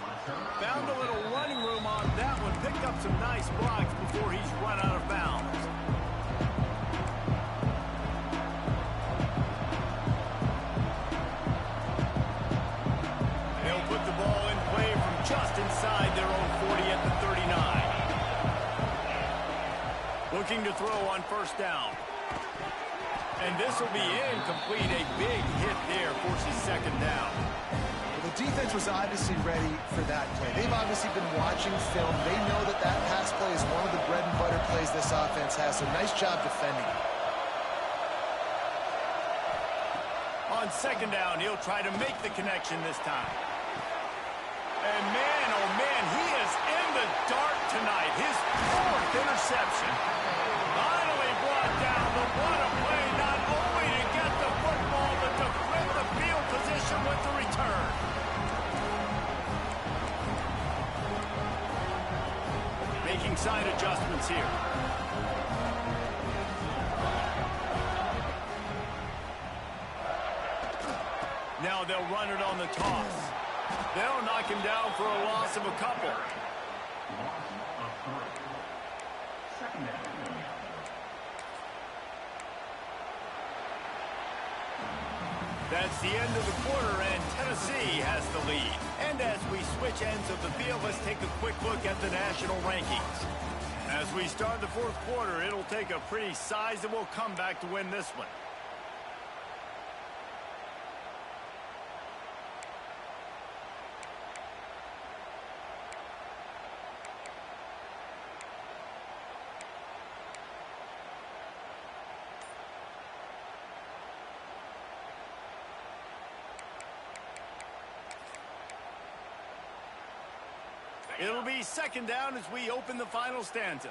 Found a little running room on that one. Picked up some nice blocks before he's run out of bounds. They'll put the ball in play from just inside their own 40 at the 39. Looking to throw on 1st down. And this will be incomplete. A big hit there forces 2nd down. Well, the defense was obviously ready for that play. They've obviously been watching film. They know that that pass play is one of the bread and butter plays this offense has. So nice job defending. On 2nd down, he'll try to make the connection this time. And man, oh man, he is in the dark tonight. His 4th interception. Finally brought down. But what a play, not only to get the football, but to flip the field position with the return. Making side adjustments here. Now they'll run it on the toss. They'll knock him down for a loss of a couple. That's the end of the quarter, and Tennessee has the lead. And as we switch ends of the field, let's take a quick look at the national rankings. As we start the 4th quarter, it'll take a pretty sizable comeback to win this one. It'll be 2nd down as we open the final stanza.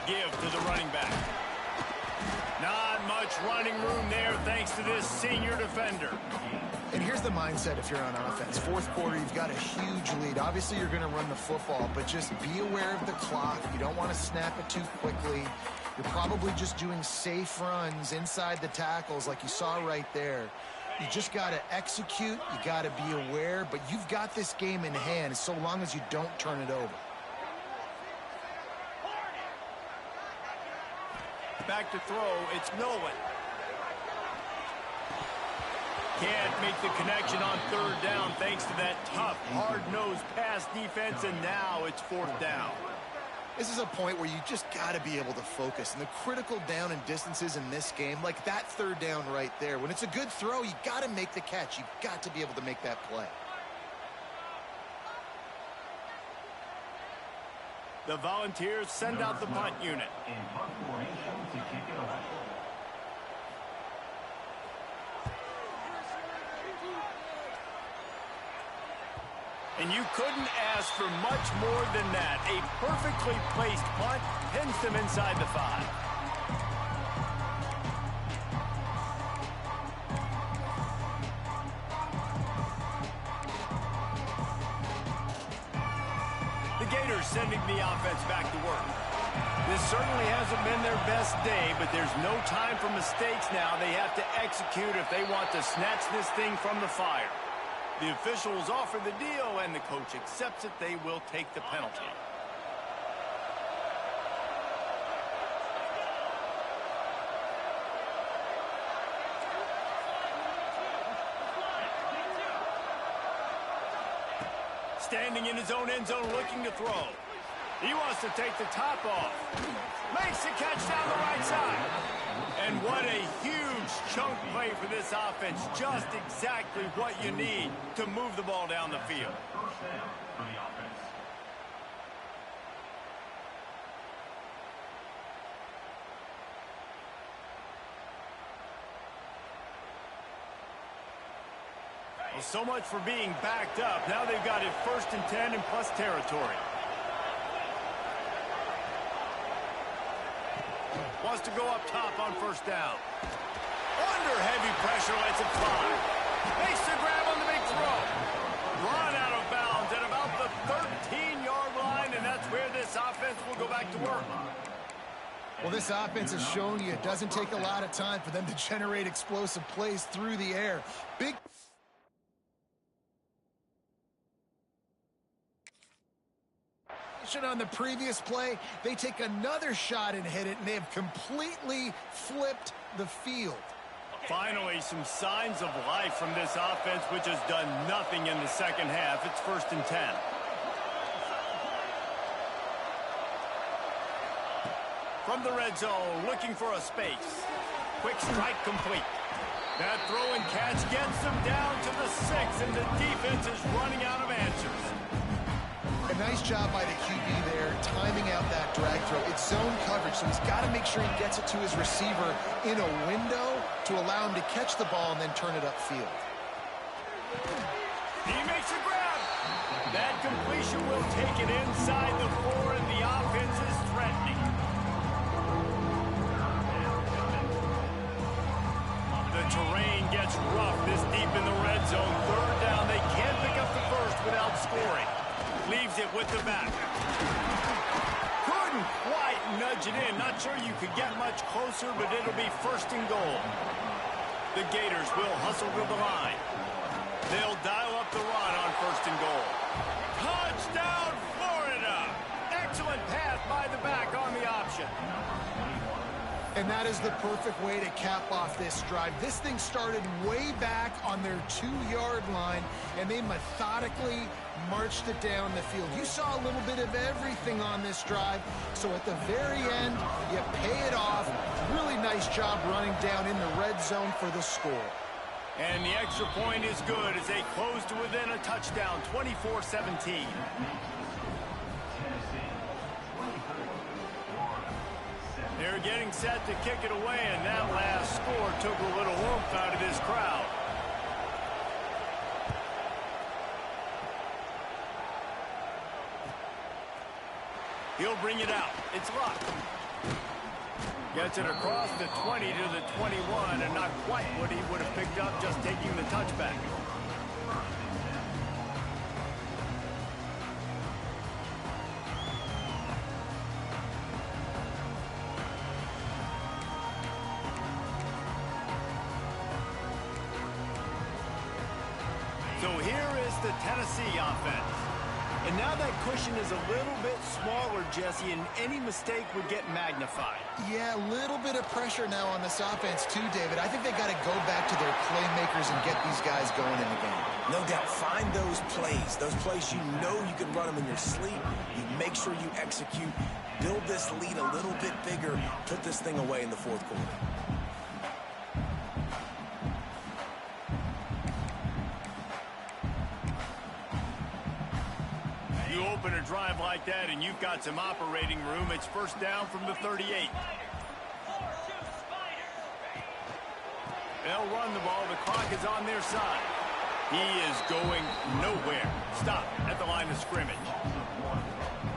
Give to the running back. Not much running room there thanks to this senior defender. And here's the mindset if you're on offense. 4th quarter, you've got a huge lead. Obviously, you're going to run the football, but just be aware of the clock. You don't want to snap it too quickly. You're probably just doing safe runs inside the tackles like you saw right there. You just got to execute. You got to be aware, but you've got this game in hand so long as you don't turn it over. Back to throw, it's Nolan. Can't make the connection on 3rd down thanks to that tough, hard-nosed pass defense, and now it's 4th down. This is a point where you just got to be able to focus. And the critical down and distances in this game, like that 3rd down right there, when it's a good throw, you got to make the catch. You've got to be able to make that play. The Volunteers send out the punt unit. In punt formation to kick it off. And you couldn't ask for much more than that. A perfectly placed punt pins them inside the 5. The Gators sending the offense back to work. This certainly hasn't been their best day, but there's no time for mistakes now. They have to execute if they want to snatch this thing from the fire. The officials offer the deal, and the coach accepts it. They will take the penalty. Standing in his own end zone looking to throw. He wants to take the top off. Makes the catch down the right side. And what a huge chunk play for this offense. Just exactly what you need to move the ball down the field. First down for the offense. Well, so much for being backed up. Now they've got it 1st and 10 in plus territory. Wants to go up top on 1st down. Under heavy pressure, lets it fly. Makes the grab on the big throw. Run out of bounds at about the 13-yard line, and that's where this offense will go back to work. Well, this offense has shown you it doesn't take a lot of time for them to generate explosive plays through the air. Big on the previous play, they take another shot and hit it, and they have completely flipped the field. Finally, some signs of life from this offense, which has done nothing in the second half. It's 1st and 10. From the red zone, looking for a space. Quick strike complete. That throw and catch gets them down to the 6, and the defense is running out of answers. A nice job by the QB there, timing out that drag throw. It's zone coverage, so he's got to make sure he gets it to his receiver in a window to allow him to catch the ball and then turn it upfield. He makes a grab. That completion will take it inside the 4, and the offense is threatening. The terrain gets rough this deep in the red zone. 3rd down. They can't pick up the first without scoring. Leaves it with the back. Couldn't quite nudge it in. Not sure you could get much closer, but it'll be 1st and goal. The Gators will hustle to the line. They'll dial up the run on 1st and goal. Touchdown, Florida! Excellent pass by the back on the option. And that is the perfect way to cap off this drive. This thing started way back on their 2-yard line, and they methodically marched it down the field. You saw a little bit of everything on this drive, so at the very end, you pay it off. Really nice job running down in the red zone for the score. And the extra point is good as they close to within a touchdown, 24-17. They're getting set to kick it away, and that last score took a little warmth out of this crowd. He'll bring it out. It's locked. Gets it across the 20 to the 21, and not quite what he would have picked up just taking the touchback. So here is the Tennessee offense. And now that cushion is a little bit smaller, Jesse, and any mistake would get magnified. Yeah, a little bit of pressure now on this offense too, David. I think they got to go back to their playmakers and get these guys going in the game. No doubt. Find those plays you know you can run them in your sleep. You make sure you execute. Build this lead a little bit bigger. Put this thing away in the 4th quarter. You open a drive like that and you've got some operating room. It's 1st down from the 38. They'll run the ball. The clock is on their side. He is going nowhere. Stop at the line of scrimmage.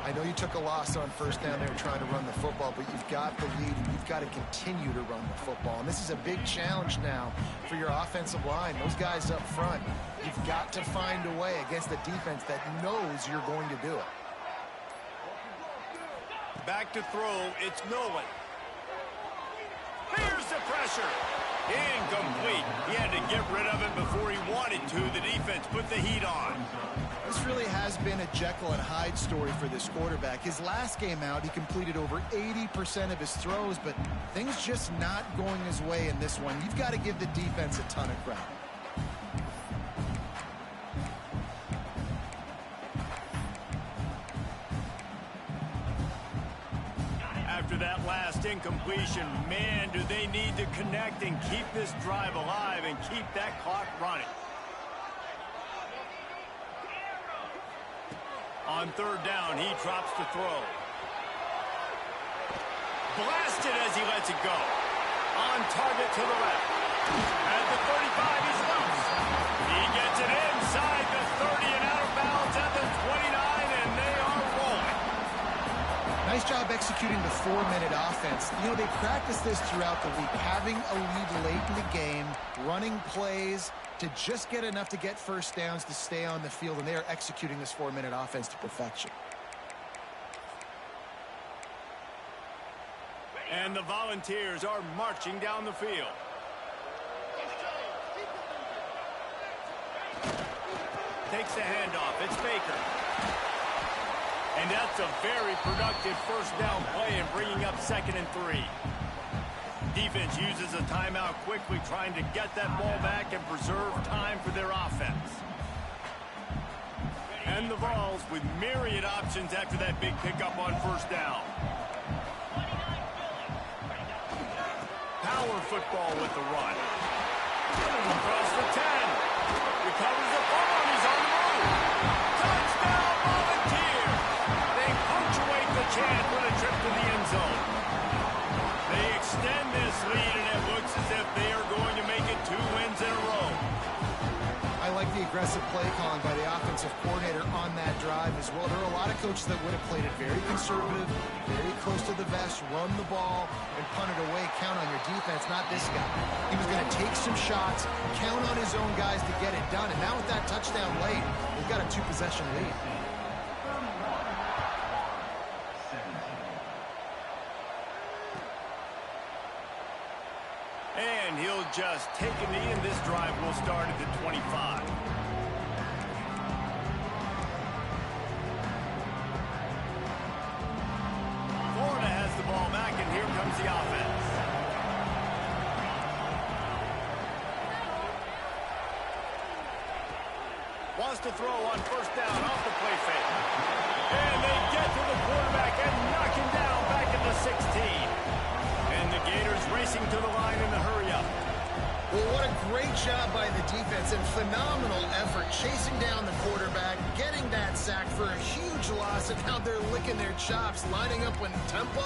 I know you took a loss on 1st down there trying to run the football, but you've got the lead, and you've got to continue to run the football. And this is a big challenge now for your offensive line. Those guys up front, you've got to find a way against a defense that knows you're going to do it. Back to throw, it's Nolan. Here's the pressure. Incomplete. He had to get rid of it before he wanted to. The defense put the heat on. This really has been a Jekyll and Hyde story for this quarterback. His last game out, he completed over 80% of his throws, but things just not going his way in this one. You've got to give the defense a ton of credit. After that last incompletion, man, do they need to connect and keep this drive alive and keep that clock running. On 3rd down, he drops to throw. Blasted as he lets it go. On target to the left. At the 35, he's loose. He gets it inside the 30 and out of bounds at the 29, and they are rolling. Nice job executing the 4-minute offense. You know, they practice this throughout the week, having a lead late in the game, running plays to just get enough to get first downs to stay on the field, and they are executing this 4-minute offense to perfection. And the Volunteers are marching down the field. Takes the handoff. It's Baker. And that's a very productive first down play and bringing up 2nd and 3. Defense uses a timeout quickly, trying to get that ball back and preserve time for their offense. And the Vols with myriad options after that big pickup on first down. Power football with the run. Across the 10. Recovers the ball. He's on the move. Touchdown, Volunteers. They punctuate the chant with a trip to the end zone. They extend this lead, and it looks as if they are going to make it 2 wins in a row. I like the aggressive play calling by the offensive coordinator on that drive as well. There are a lot of coaches that would have played it very conservative, very close to the vest, run the ball, and punt it away. Count on your defense, not this guy. He was going to take some shots, count on his own guys to get it done. And now with that touchdown late, they've got a 2-possession lead. And he'll just take a knee, and this drive will start at the 25. Florida has the ball back, and here comes the offense. Wants to throw on first down off the play fake. And they get to the quarterback and knock him down back at the 16. And the Gators racing to the line in the hurry-up. Well, what a great job by the defense and phenomenal effort chasing down the quarterback, getting that sack for a huge loss, and now they're licking their chops, lining up in tempo.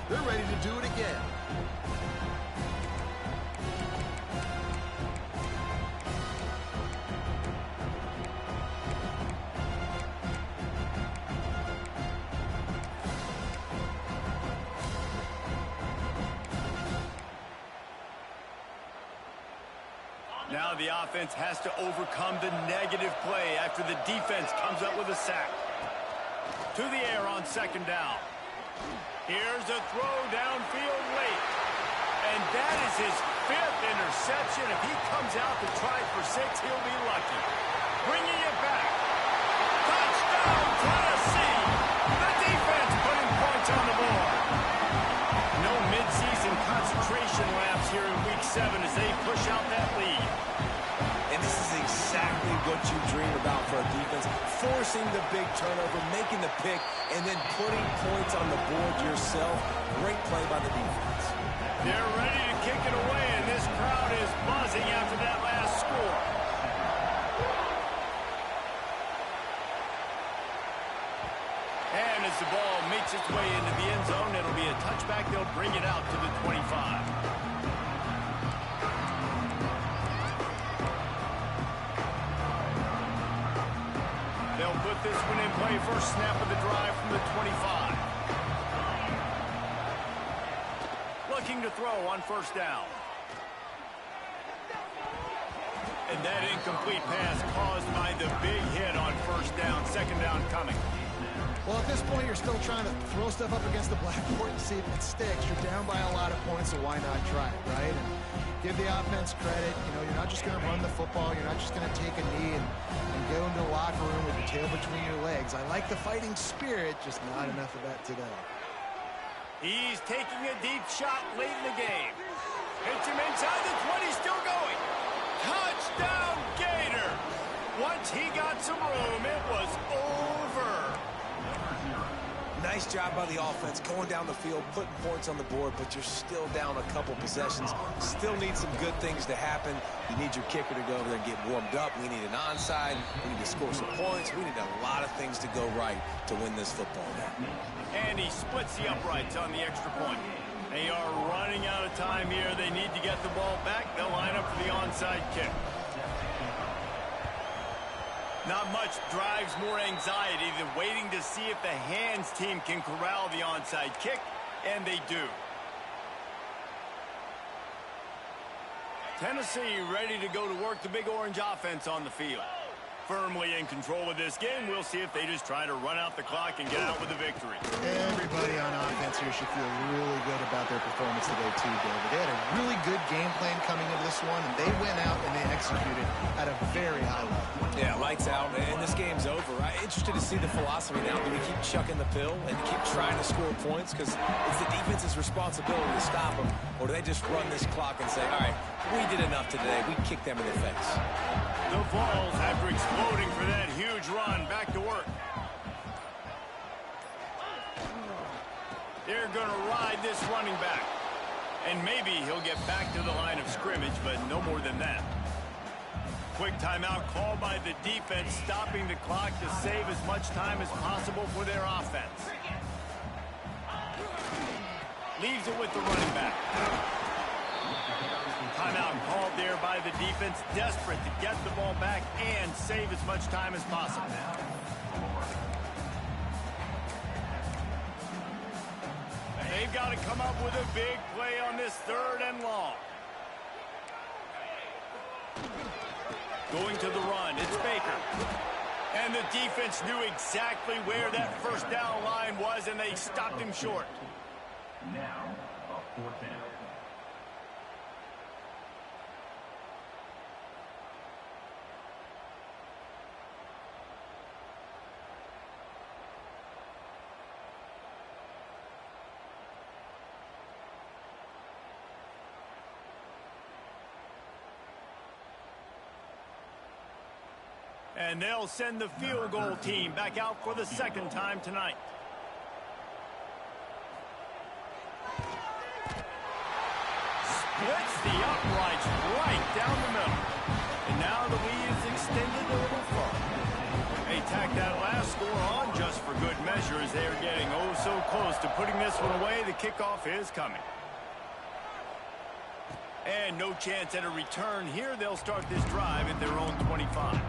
They're ready to do it again. Now the offense has to overcome the negative play after the defense comes up with a sack. To the air on 2nd down. Here's a throw downfield late. And that is his 5th interception. If he comes out to try for 6, he'll be lucky. Bringing it back. Touchdown, Tennessee! The defense putting points on the board. No midseason concentration laps here in Week 7 as they push out that lead. And this is exactly what you dream about for a defense. Forcing the big turnover, making the pick, and then putting points on the board yourself. Great play by the defense. They're ready to kick it away, and this crowd is buzzing after that last score. And as the ball makes its way into the end zone, it'll be a touchback. They'll bring it out to the 25. They'll put this one in play. First snap of the drive from the 25. Looking to throw on first down. And that incomplete pass caused by the big hit on first down. 2nd down coming. Well, at this point, you're still trying to throw stuff up against the blackboard and see if it sticks. You're down by a lot of points, so why not try it, right? And give the offense credit. You know, you're not just going to run the football. You're not just going to take a knee and go into the locker room with your tail between your legs. I like the fighting spirit, just not enough of that today. He's taking a deep shot late in the game. Hits him inside the 20, still going. Touchdown, Gator! Once he got some room, it was over. Nice job by the offense, going down the field, putting points on the board, but you're still down a couple possessions. Still need some good things to happen. You need your kicker to go over there and get warmed up. We need an onside. We need to score some points. We need a lot of things to go right to win this football game. And he splits the uprights on the extra point. They are running out of time here. They need to get the ball back. They'll line up for the onside kick. Not much drives more anxiety than waiting to see if the hands team can corral the onside kick, and they do. Tennessee ready to go to work the Big Orange offense on the field. Firmly in control of this game. We'll see if they just try to run out the clock and get out with a victory. Everybody on offense here should feel really good about their performance today too, David. They had a really good game plan coming into this one, and they went out and they executed at a very high level. Yeah, lights out, and this game's over. I'm interested to see the philosophy now. Do we keep chucking the pill and keep trying to score points? Because it's the defense's responsibility to stop them. Or do they just run this clock and say, all right, we did enough today. We kicked them in the face. The Vols, after exploding for that huge run, back to work. They're going to ride this running back. And maybe he'll get back to the line of scrimmage, but no more than that. Quick timeout called by the defense, stopping the clock to save as much time as possible for their offense. Leaves it with the running back. Timeout called there by the defense, desperate to get the ball back and save as much time as possible. They've got to come up with a big play on this 3rd and long. Going to the run, it's Baker. And the defense knew exactly where that first down line was, and they stopped him short. Now, a 4th down. And they'll send the field goal team back out for the 2nd time tonight. Splits the uprights right down the middle. And now the lead is extended a little further. They tack that last score on just for good measure as they are getting oh so close to putting this one away. The kickoff is coming. And no chance at a return here. They'll start this drive at their own 25.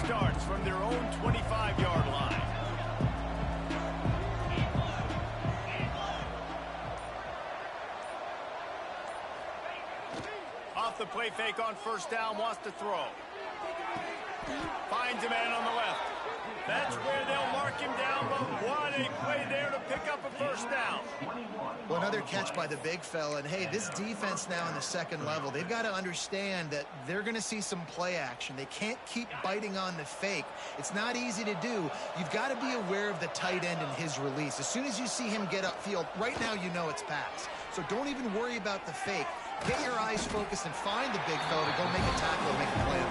Starts from their own 25-yard line. Off the play fake on 1st down, wants to throw. Finds a man on the left. That's where they'll mark him down, but what a play there to pick up a 1st down. Well, another catch by the big fella. And, hey, this defense now in the 2nd level, they've got to understand that they're going to see some play action. They can't keep biting on the fake. It's not easy to do. You've got to be aware of the tight end and his release. As soon as you see him get upfield, right now you know it's pass. So don't even worry about the fake. Get your eyes focused and find the big fella to go make a tackle and make a play.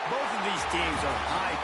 Both of these teams are high